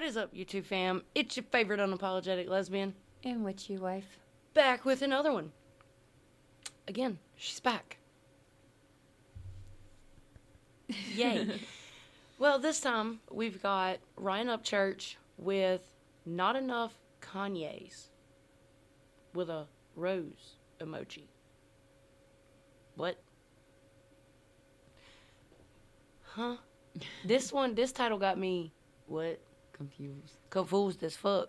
What is up, YouTube fam? It's your favorite unapologetic lesbian. And witchy wife. Back with another one. Again, she's back. Yay. Well, this time we've got Ryan Upchurch with Not Enough Kanye's with a rose emoji. What? Huh? This title got me, what? Confused as fuck.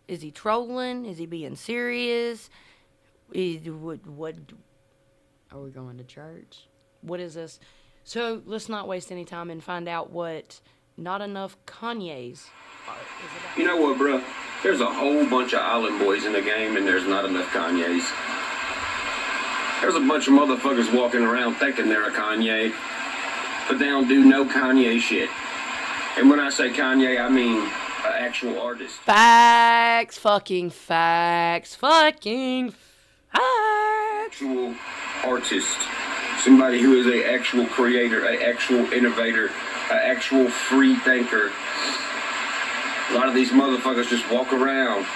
Is he trolling? Is he being serious? What? Are we going to church? What is this? So let's not waste any time and find out what Not Enough Kanye's is about. You know what, bro? There's a whole bunch of island boys in the game, and there's not enough Kanye's. There's a bunch of motherfuckers walking around thinking they're a Kanye, but they don't do no Kanye shit. And when I say Kanye, I mean an actual artist. Facts. Actual artist. Somebody who is an actual creator, an actual innovator, an actual free thinker. A lot of these motherfuckers just walk around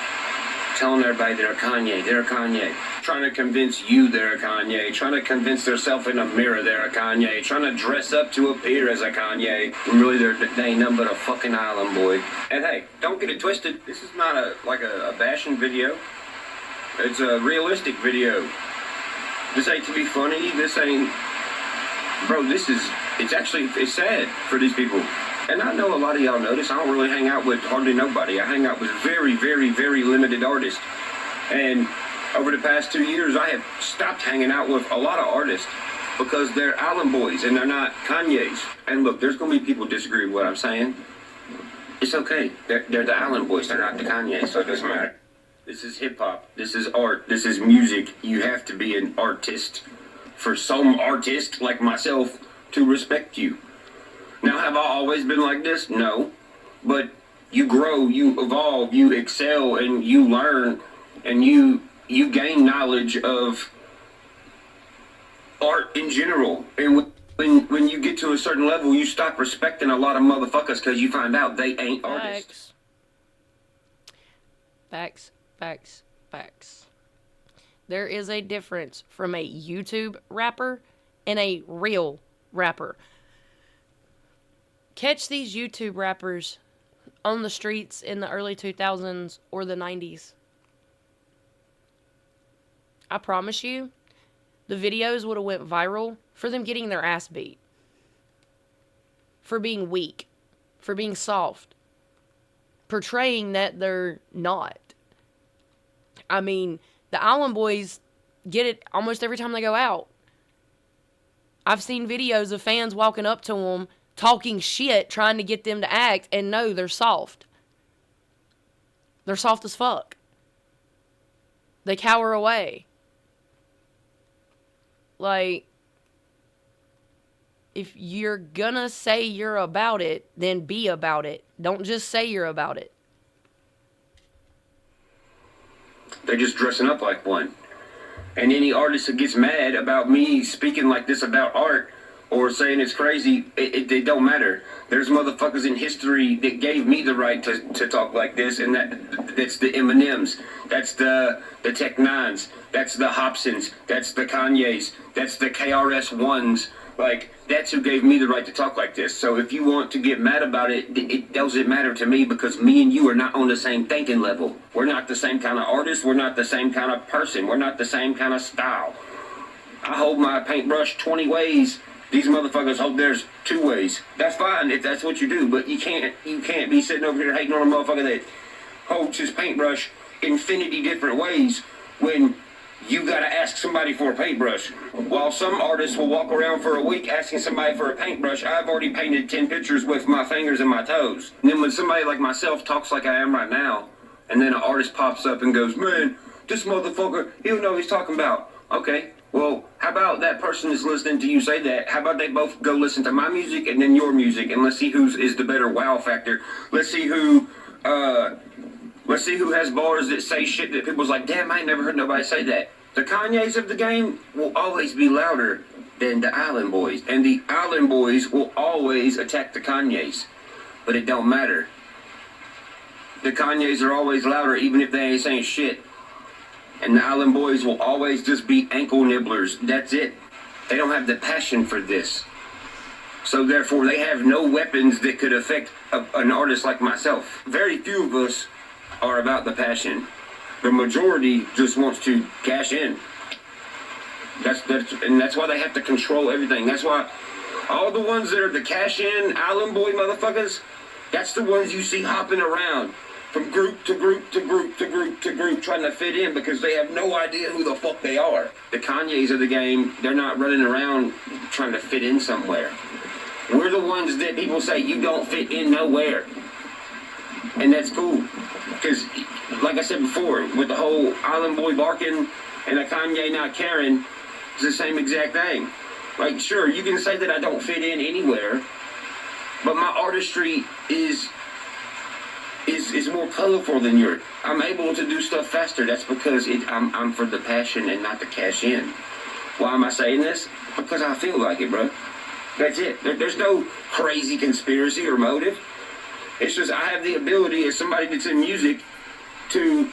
telling everybody they're a Kanye. Trying to convince you they're a Kanye. Trying to convince themselves in a mirror they're a Kanye. Trying to dress up to appear as a Kanye. And really, they ain't nothing but a fucking island boy. And hey, don't get it twisted. This is not a bashing video. It's a realistic video. This ain't to be funny. This ain't... Bro, it's sad for these people. And I know a lot of y'all notice I don't really hang out with hardly nobody. I hang out with very, very, very limited artists. And over the past 2 years, I have stopped hanging out with a lot of artists because they're island boys and they're not Kanye's. And look, there's going to be people disagree with what I'm saying. It's okay. They're the island boys. They're not the Kanye, so it doesn't matter. This is hip-hop. This is art. This is music. You have to be an artist for some artist like myself to respect you. Now, have I always been like this? No. But you grow, you evolve, you excel, and you learn, and you gain knowledge of art in general. And when you get to a certain level, you stop respecting a lot of motherfuckers because you find out they ain't artists. Facts. There is a difference from a YouTube rapper and a real rapper. Catch these YouTube rappers on the streets in the early 2000s or the 90s. I promise you, the videos would have went viral for them getting their ass beat. For being weak. For being soft. Portraying that they're not. I mean, the Island Boys get it almost every time they go out. I've seen videos of fans walking up to them, talking shit, trying to get them to act, and no, they're soft. They're soft as fuck. They cower away. Like, if you're gonna say you're about it, then be about it. Don't just say you're about it. They're just dressing up like one. And any artist that gets mad about me speaking like this about art or saying it's crazy, it don't matter. There's motherfuckers in history that gave me the right to talk like this, and that's the Eminems, that's the Tech Nines, that's the Hobsons, that's the Kanyes, that's the KRS-Ones. Like, that's who gave me the right to talk like this. So if you want to get mad about it, it doesn't matter to me because me and you are not on the same thinking level. We're not the same kind of artist. We're not the same kind of person. We're not the same kind of style. I hold my paintbrush 20 ways. These motherfuckers hold theirs 2 ways. That's fine if that's what you do, but you can't be sitting over here hating on a motherfucker that holds his paintbrush infinity different ways when you gotta ask somebody for a paintbrush. While some artists will walk around for a week asking somebody for a paintbrush, I've already painted 10 pictures with my fingers and my toes. And then when somebody like myself talks like I am right now, and then an artist pops up and goes, man, this motherfucker, he'll know what he's talking about. Okay, well, how about that person that's listening to you say that? How about they both go listen to my music and then your music, and let's see whose is the better wow factor. Let's see who has bars that say shit that people's like, damn, I ain't never heard nobody say that. The Kanyes of the game will always be louder than the Island Boys. And the Island Boys will always attack the Kanyes. But it don't matter. The Kanyes are always louder, even if they ain't saying shit. And the Island Boys will always just be ankle nibblers. That's it. They don't have the passion for this. So therefore, they have no weapons that could affect an artist like myself. Very few of us are about the passion. The majority just wants to cash in. That's why they have to control everything. That's why all the ones that are the cash in Island Boy motherfuckers, that's the ones you see hopping around from group to group to group to group to group trying to fit in because they have no idea who the fuck they are. The Kanyes of the game, they're not running around trying to fit in somewhere. We're the ones that people say you don't fit in nowhere. And that's cool. Because, like I said before, with the whole Island Boy barking and the Kanye not caring, it's the same exact thing. Like, sure, you can say that I don't fit in anywhere, but my artistry is more colorful than yours. I'm able to do stuff faster. That's because I'm for the passion and not the cash in. Why am I saying this? Because I feel like it, bro. That's it. There's no crazy conspiracy or motive. It's just I have the ability as somebody that's in music to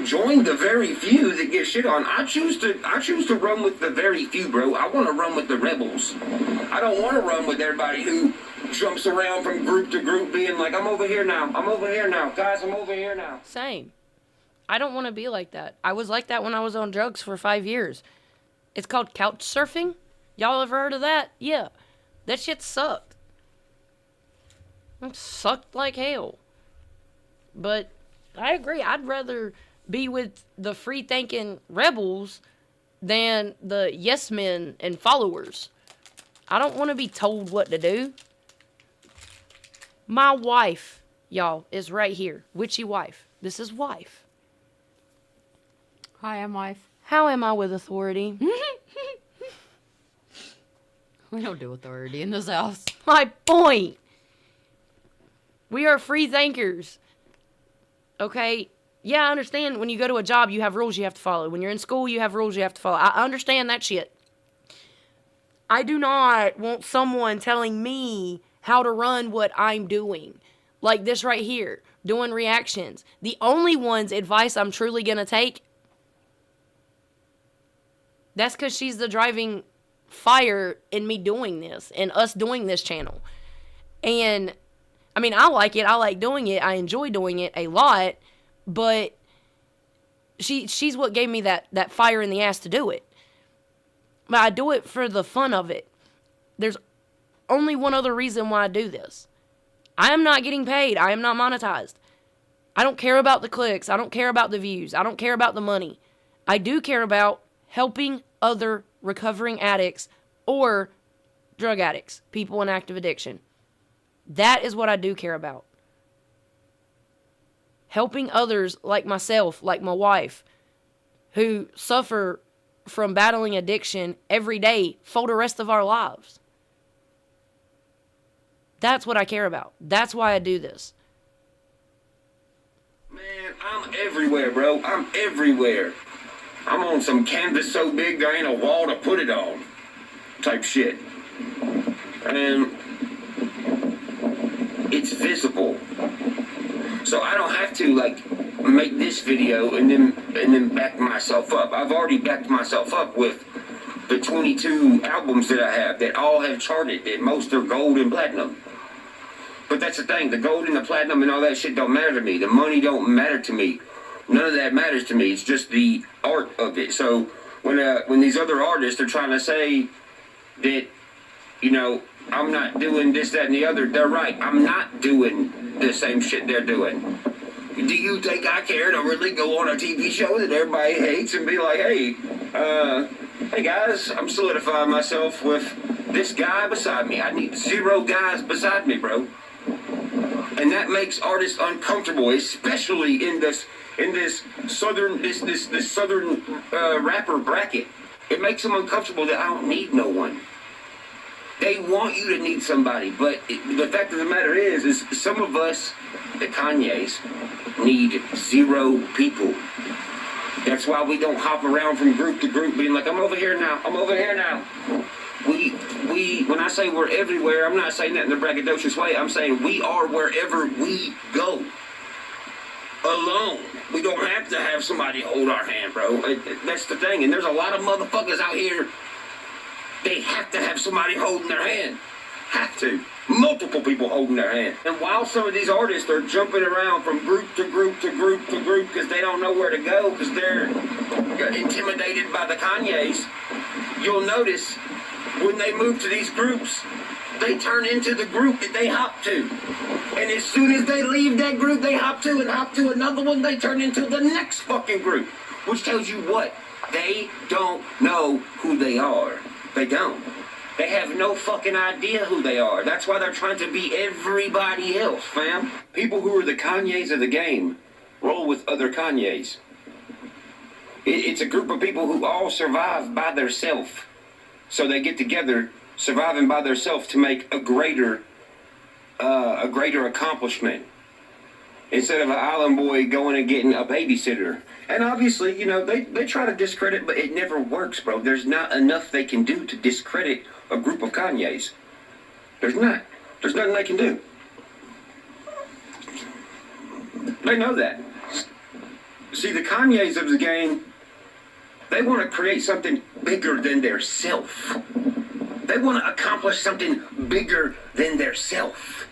join the very few that get shit on. I choose to run with the very few, bro. I want to run with the rebels. I don't want to run with everybody who jumps around from group to group being like, I'm over here now. I'm over here now. Guys, I'm over here now. Same. I don't want to be like that. I was like that when I was on drugs for 5 years. It's called couch surfing. Y'all ever heard of that? Yeah. That shit sucked. It sucked like hell. But I agree. I'd rather be with the free-thinking rebels than the yes men and followers. I don't want to be told what to do. My wife, y'all, is right here. Witchy wife. This is wife. Hi, I'm wife. How am I with authority? We don't do authority in this house. My point. We are free thinkers. Okay? Yeah, I understand when you go to a job, you have rules you have to follow. When you're in school, you have rules you have to follow. I understand that shit. I do not want someone telling me how to run what I'm doing. Like this right here, doing reactions. The only one's advice I'm truly going to take, that's because she's the driving fire in me doing this and us doing this channel. And I mean, I like it. I like doing it. I enjoy doing it a lot. But she's what gave me that fire in the ass to do it. But I do it for the fun of it. There's only one other reason why I do this. I am not getting paid. I am not monetized. I don't care about the clicks. I don't care about the views. I don't care about the money. I do care about helping other recovering addicts or drug addicts, people in active addiction. That is what I do care about. Helping others like myself, like my wife, who suffer from battling addiction every day for the rest of our lives. That's what I care about. That's why I do this. Man, I'm everywhere, bro. I'm everywhere. I'm on some canvas so big there ain't a wall to put it on. Type shit. And it's visible. So I don't have to like make this video and then back myself up. I've already backed myself up with the 22 albums that I have that all have charted, that most are gold and platinum. But that's the thing, the gold and the platinum and all that shit don't matter to me. The money don't matter to me. None of that matters to me. It's just the art of it. So when these other artists are trying to say that, you know, I'm not doing this, that, and the other, they're right. I'm not doing the same shit they're doing. Do you think I care to really go on a TV show that everybody hates and be like, hey, hey guys, I'm solidifying myself with this guy beside me. I need 0 guys beside me, bro. And that makes artists uncomfortable, especially in this southern rapper bracket. It makes them uncomfortable that I don't need no one. They want you to need somebody, but the fact of the matter is some of us, the Kanyes, need 0 people. That's why we don't hop around from group to group being like, I'm over here now, I'm over here now. We when I say we're everywhere, I'm not saying that in a braggadocious way. I'm saying we are wherever we go. Alone. We don't have to have somebody hold our hand, bro. That's the thing. And there's a lot of motherfuckers out here, they have to have somebody holding their hand. Have to. Multiple people holding their hand. And while some of these artists are jumping around from group to group to group to group because they don't know where to go because they're intimidated by the Kanyes, you'll notice when they move to these groups, they turn into the group that they hop to. And as soon as they leave that group they hop to and hop to another one, they turn into the next fucking group. Which tells you what? They don't know who they are. They don't. They have no fucking idea who they are. That's why they're trying to be everybody else, fam. People who are the Kanyes of the game roll with other Kanyes. It's a group of people who all survive by themselves. So they get together, surviving by themselves to make a greater accomplishment. Instead of an island boy going and getting a babysitter. And obviously, you know, they try to discredit, but it never works, bro. There's not enough they can do to discredit a group of Kanyes. There's not. There's nothing they can do. They know that. See, the Kanyes of the game, they want to create something bigger than their self. They want to accomplish something bigger than their self.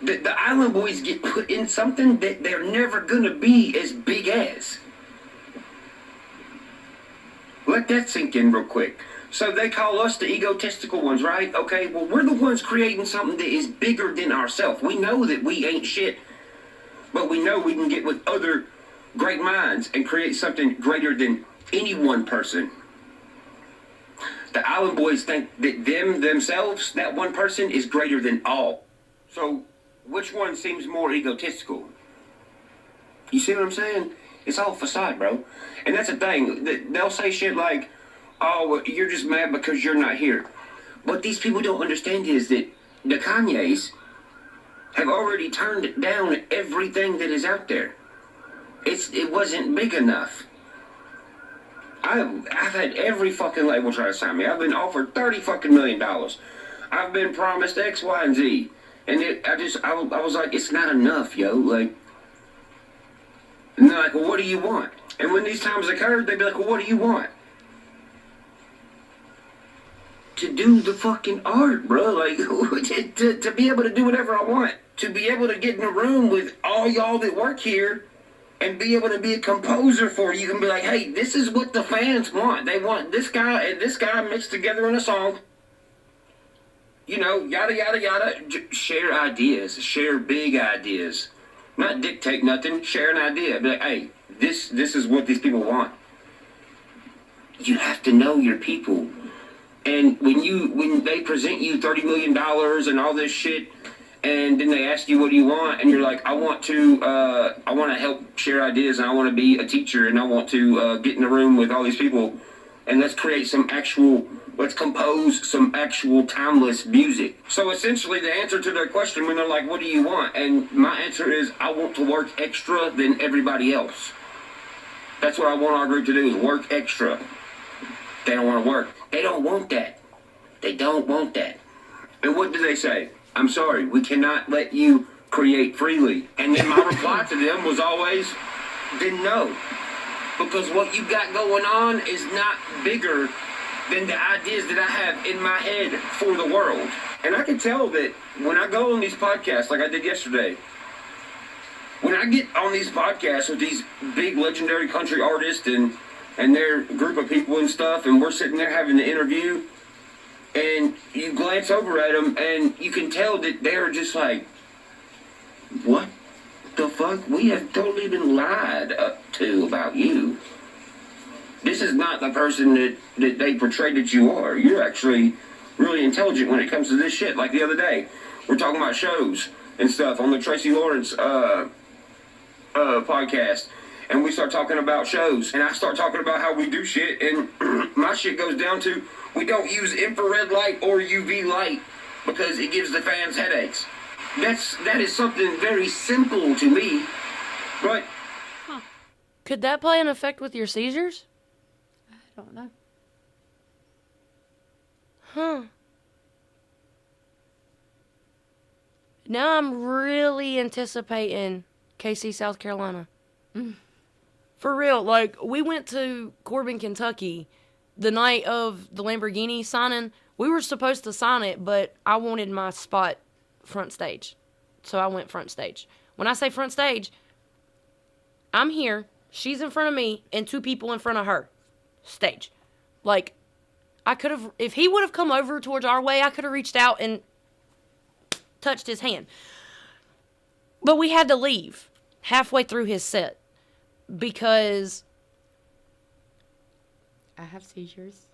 The island boys get put in something that they're never gonna be as big as. Let that sink in real quick. So they call us the egotistical ones, right? Okay, well, we're the ones creating something that is bigger than ourselves. We know that we ain't shit, but we know we can get with other great minds and create something greater than any one person. The island boys think that themselves, that one person, is greater than all. So which one seems more egotistical? You see what I'm saying? It's all facade, bro. And that's the thing. They'll say shit like, oh, well, you're just mad because you're not here. What these people don't understand is that the Kanyes have already turned down everything that is out there. It wasn't big enough. I've had every fucking label try to sign me. I've been offered $30 fucking million. I've been promised X, Y, and Z. And I was like, it's not enough, yo. Like, and they're like, well, what do you want? And when these times occurred, they'd be like, well, what do you want? To do the fucking art, bro. Like, to be able to do whatever I want. To be able to get in a room with all y'all that work here and be able to be a composer for you and be like, hey, this is what the fans want. They want this guy and this guy mixed together in a song. You know, yada, yada, yada. Share ideas. Share big ideas. Not dictate nothing. Share an idea. Be like, hey, this is what these people want. You have to know your people. And when they present you $30 million and all this shit, and then they ask you, what do you want? And you're like, I want to help share ideas, and I want to be a teacher, and I want to get in a room with all these people, and let's compose some actual timeless music. So essentially the answer to their question when they're like, what do you want? And my answer is, I want to work extra than everybody else. That's what I want our group to do, is work extra. They don't want to work. They don't want that. They don't want that. And what do they say? I'm sorry, we cannot let you create freely. And then my reply to them was always, then no. Because what you got going on is not bigger than the ideas that I have in my head for the world. And I can tell that when I go on these podcasts like I did yesterday, when I get on these podcasts with these big legendary country artists and their group of people and stuff, and we're sitting there having the interview, and you glance over at them, and you can tell that they're just like, what the fuck? We have totally been lied up to about you. This is not the person that they portrayed that you are. You're actually really intelligent when it comes to this shit. Like the other day, we're talking about shows and stuff on the Tracy Lawrence podcast. And we start talking about shows, and I start talking about how we do shit, and my shit goes down to, we don't use infrared light or UV light because it gives the fans headaches. That is something very simple to me, but... Could that play an effect with your seizures? I don't know. Huh. Now I'm really anticipating KC, South Carolina. For real. Like, we went to Corbin, Kentucky the night of the Lamborghini signing. We were supposed to sign it, but I wanted my spot front stage. So I went front stage. When I say front stage, I'm here, she's in front of me, and 2 people in front of her. Stage. Like, I could have, if he would have come over towards our way, I could have reached out and touched his hand. But we had to leave halfway through his set because I have seizures.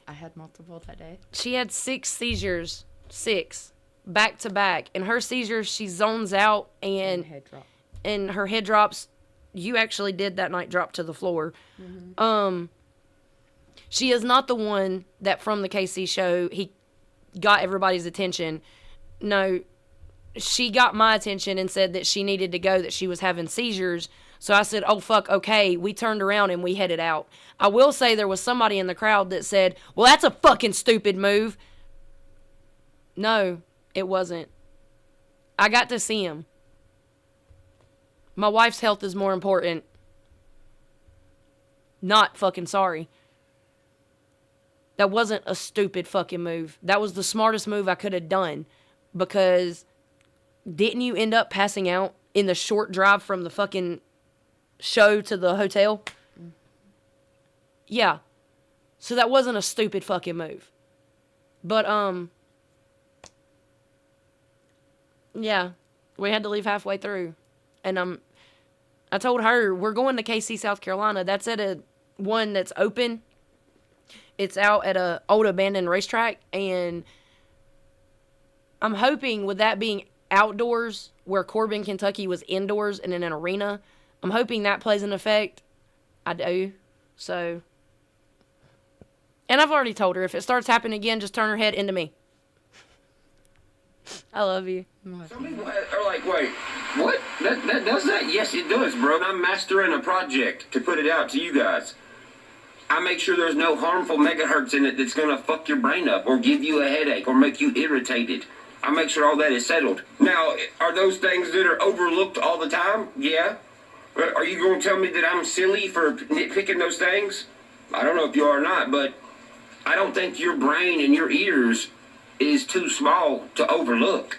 I had multiple that day. she had 6 seizures, 6 back to back, and her seizures, she zones out and head drop. And her head drops. You actually did that night drop to the floor. She is not the one that from the KC show he got everybody's attention. No, she got my attention and said that she needed to go, that she was having seizures. So I said, oh, fuck, okay. We turned around and we headed out. I will say there was somebody in the crowd that said, well, that's a fucking stupid move. No, it wasn't. I got to see him. My wife's health is more important. Not fucking sorry. That wasn't a stupid fucking move. That was the smartest move I could have done. Because didn't you end up passing out in the short drive from the fucking show to the hotel? Yeah. So that wasn't a stupid fucking move. But, yeah. We had to leave halfway through. And I told her, we're going to KC, South Carolina. That's at a one that's open. It's out at a old abandoned racetrack. And I'm hoping with that being outdoors, where Corbin, Kentucky was indoors and in an arena, I'm hoping that plays an effect. I do. So. And I've already told her, if it starts happening again, just turn her head into me. I love you. Some people are like, wait, what? That does that? Yes, it does, bro. I'm mastering a project to put it out to you guys. I make sure there's no harmful megahertz in it that's going to fuck your brain up or give you a headache or make you irritated. I make sure all that is settled. Now, are those things that are overlooked all the time? Yeah. Are you going to tell me that I'm silly for nitpicking those things? I don't know if you are or not, but I don't think your brain and your ears is too small to overlook.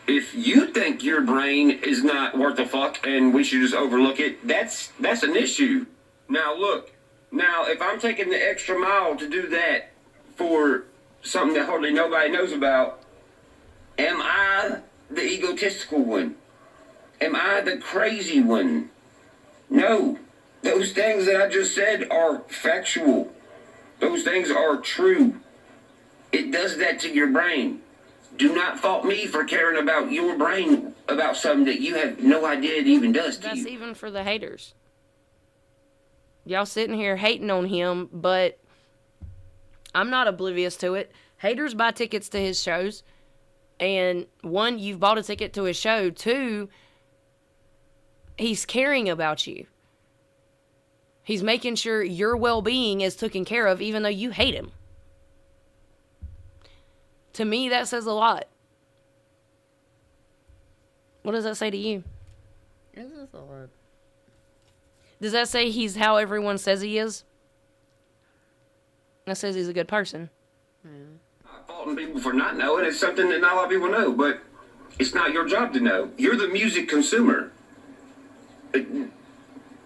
If you think your brain is not worth a fuck and we should just overlook it, that's an issue. Now look, if I'm taking the extra mile to do that for something that hardly nobody knows about, am I the egotistical one? Am I the crazy one? No. Those things that I just said are factual. Those things are true. It does that to your brain. Do not fault me for caring about your brain about something that you have no idea it even does to you. That's even for the haters. Y'all sitting here hating on him, but I'm not oblivious to it. Haters buy tickets to his shows. And 1, you've bought a ticket to his show. 2, he's caring about you. He's making sure your well-being is taken care of, even though you hate him. To me, that says a lot. What does that say to you? This is a lot. Does that say he's how everyone says he is? That says he's a good person. I'm not faulting people for not knowing. It's something that not a lot of people know, but it's not your job to know. You're the music consumer.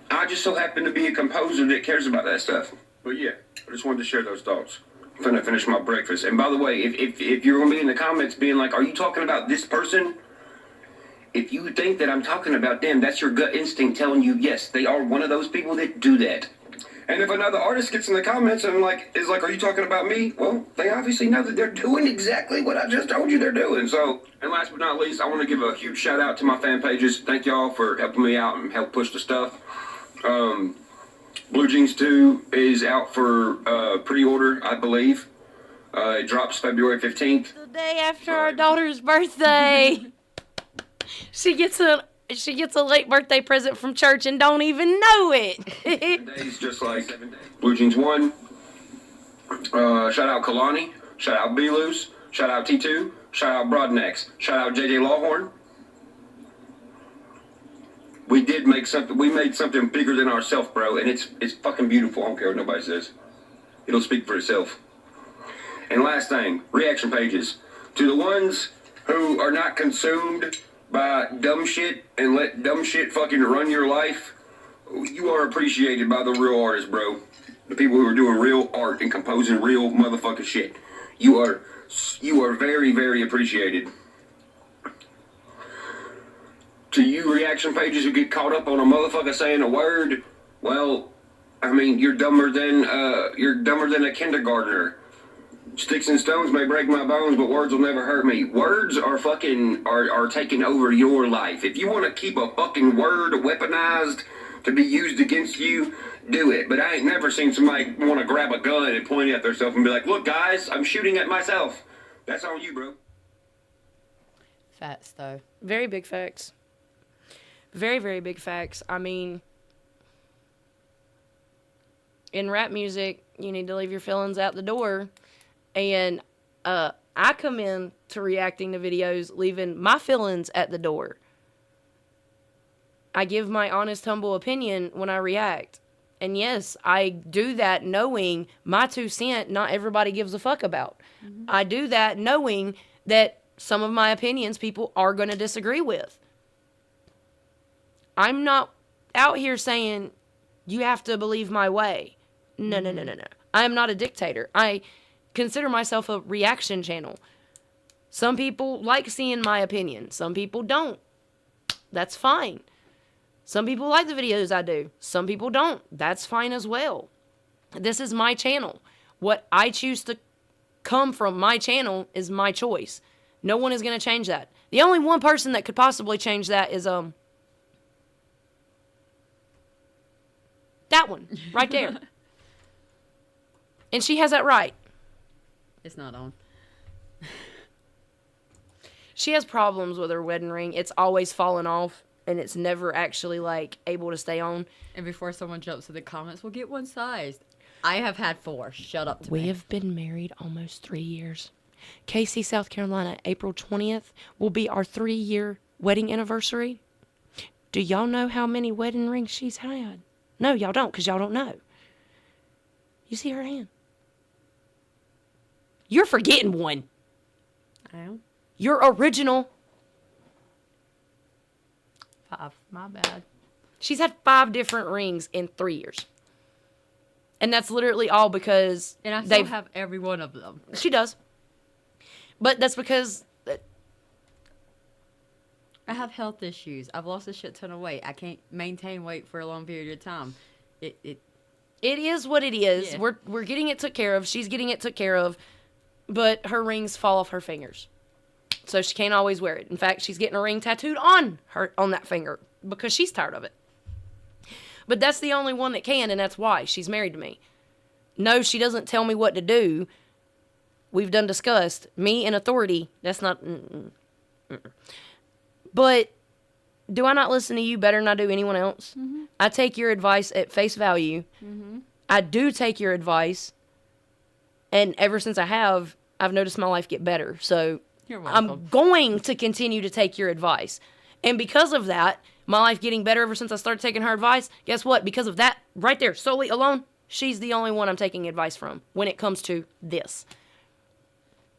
I just so happen to be a composer that cares about that stuff. But yeah, I just wanted to share those thoughts. I'm finna finish my breakfast. And by the way, if you're going to be in the comments being like, are you talking about this person? If you think that I'm talking about them, that's your gut instinct telling you, yes, they are one of those people that do that. And if another artist gets in the comments and is like, are you talking about me? Well, they obviously know that they're doing exactly what I just told you they're doing. So, and last but not least, I want to give a huge shout out to my fan pages. Thank y'all for helping me out and help push the stuff. Blue Jeans 2 is out for pre-order, I believe. It drops February 15th. The day after our daughter's birthday. She gets a late birthday present from church and don't even know it. 7 days, just like Blue Jeans 1. Shout out Kalani. Shout out B-Loose. Shout out T2. Shout out Broadnecks. Shout out JJ Lawhorn. We did make something. We made something bigger than ourselves, bro, and it's fucking beautiful. I don't care what nobody says. It'll speak for itself. And last thing, reaction pages. To the ones who are not consumed by dumb shit and let dumb shit fucking run your life, you are appreciated by the real artists, bro. The people who are doing real art and composing real motherfucking shit. You are very, very appreciated. To you reaction pages who get caught up on a motherfucker saying a word, well, I mean, you're dumber than a kindergartner. Sticks and stones may break my bones, but words will never hurt me. Words are taking over your life. If you want to keep a fucking word weaponized to be used against you, do it. But I ain't never seen somebody want to grab a gun and point it at themselves and be like, look, guys, I'm shooting at myself. That's on you, bro. Facts, though. Very big facts. Very, very big facts. I mean, in rap music, you need to leave your feelings out the door. And I come in to reacting to videos leaving my feelings at the door. I give my honest, humble opinion when I react. And yes, I do that knowing my 2 cents not everybody gives a fuck about. Mm-hmm. I do that knowing that some of my opinions people are going to disagree with. I'm not out here saying you have to believe my way. No. I am not a dictator. I consider myself a reaction channel. Some people like seeing my opinion. Some people don't. That's fine. Some people like the videos I do. Some people don't. That's fine as well. This is my channel. What I choose to come from my channel is my choice. No one is going to change that. The only one person that could possibly change that is that one right there. And she has that right. It's not on. She has problems with her wedding ring. It's always falling off, and it's never actually, able to stay on. And before someone jumps in the comments, we'll get one sized. I have had 4. Shut up to me. We have been married almost 3 years. Casey, South Carolina, April 20th will be our 3-year wedding anniversary. Do y'all know how many wedding rings she's had? No, y'all don't, because y'all don't know. You see her hand? You're forgetting one. I am. Your original. 5. My bad. She's had 5 different rings in 3 years. And that's literally all because And I still have every one of them. She does. But that's because I have health issues. I've lost a shit ton of weight. I can't maintain weight for a long period of time. It is what it is. Yeah. We're getting it took care of. She's getting it took care of. But her rings fall off her fingers. So she can't always wear it. In fact, she's getting a ring tattooed on that finger because she's tired of it. But that's the only one that can, and that's why she's married to me. No, she doesn't tell me what to do. We've done discussed. Me and authority, that's not... But do I not listen to you better than I do anyone else? Mm-hmm. I take your advice at face value. Mm-hmm. I do take your advice. And ever since I have, I've noticed my life get better. So You're welcome. I'm going to continue to take your advice. And because of that, my life getting better ever since I started taking her advice, guess what? Because of that, right there, solely alone, she's the only one I'm taking advice from when it comes to this.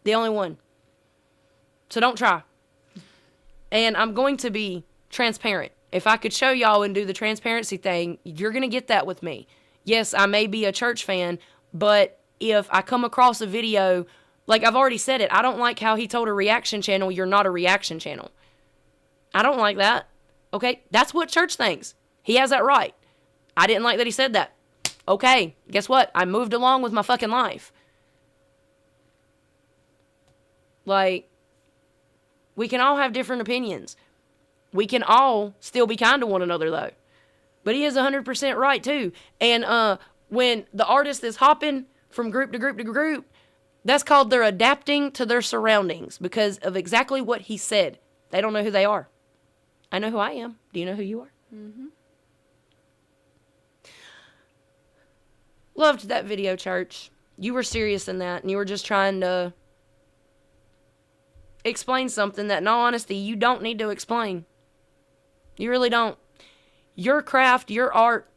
The only one. So don't try. And I'm going to be transparent. If I could show y'all and do the transparency thing, you're going to get that with me. Yes, I may be a church fan, but if I come across a video, like I've already said it, I don't like how he told a reaction channel, you're not a reaction channel. I don't like that. Okay? That's what church thinks. He has that right. I didn't like that he said that. Okay, guess what? I moved along with my fucking life. Like, we can all have different opinions. We can all still be kind to one another, though. But he is 100% right, too. And when the artist is hopping from group to group to group, that's called they're adapting to their surroundings because of exactly what he said. They don't know who they are. I know who I am. Do you know who you are? Mm-hmm. Loved that video, church. You were serious in that, and you were just trying to explain something that, in all honesty, you don't need to explain. You really don't. Your craft, your art,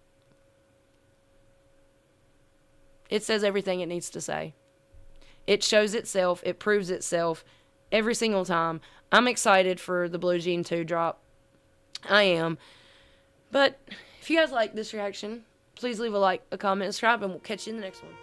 it says everything it needs to say. It shows itself. It proves itself every single time. I'm excited for the Blue Jean 2 drop. I am. But if you guys like this reaction, please leave a like, a comment, subscribe, and we'll catch you in the next one.